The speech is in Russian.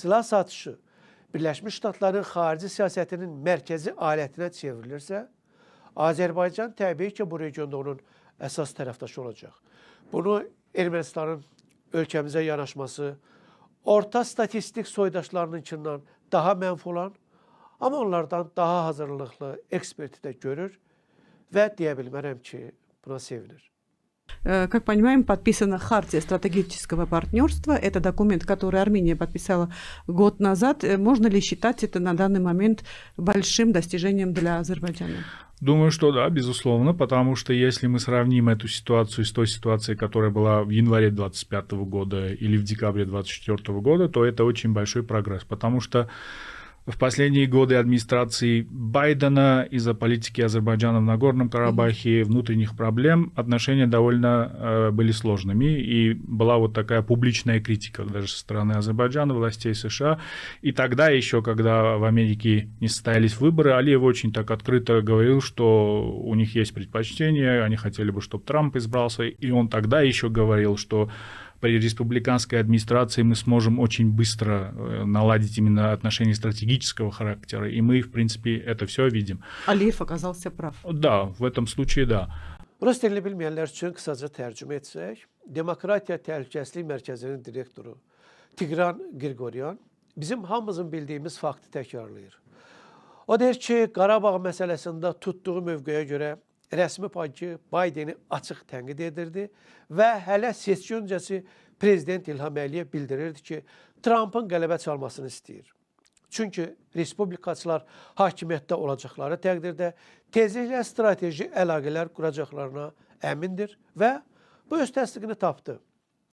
silah satışı Birləşmiş Ştatların xarici siyasətinin mərkəzi alətinə çevrilirsə, Azərbaycan təbii ki, bu regionda onun əsas tərəfdaşı olacaq. Bunu Ermənistanın ölkəmizə yanaşması, orta statistik soydaşlarınınkindən daha mənfi olan, amma onlardan daha hazırlıqlı eksperti də görür və deyə bilmərəm ki, buna sevinir. Как понимаем, подписана Хартия стратегического партнерства. Это документ, который Армения подписала год назад. Можно ли считать это на данный момент большим достижением для Азербайджана? Думаю, что да, безусловно, потому что если мы сравним эту ситуацию с той ситуацией, которая была в январе 2025 года или в декабре 2024 года, то это очень большой прогресс, потому что в последние годы администрации Байдена из-за политики Азербайджана в Нагорном Карабахе, внутренних проблем, отношения довольно были сложными. И была вот такая публичная критика даже со стороны Азербайджана, властей США. И тогда еще, когда в Америке не состоялись выборы, Алиев очень так открыто говорил, что у них есть предпочтения, они хотели бы, чтобы Трамп избрался. И он тогда еще говорил, что при республиканской администрации мы сможем очень быстро наладить именно отношения стратегического характера, и мы, в принципе, это все видим. Алиев оказался прав. Да, в этом случае да. Rus dilini bilməyənlər üçün qısaca tərcümə etsək, Demokratiya Təhlükəsizlik Mərkəzinin direktoru Tigran Qirqoryan bizim hamımızın bildiyimiz faktı təkrarlayır. O deyir ki, Qarabağ məsələsində tutduğu mövqeyə görə rəsmi payki Baydeni açıq tənqid edirdi və hələ seçki öncəsi Prezident İlham Əliyev bildirirdi ki, Trumpın qələbə çalmasını istəyir. Çünki respublikaçılar hakimiyyətdə olacaqları təqdirdə tezliklə strateji əlaqələr quracaqlarına əmindir və bu öz təsdiqini tapdı.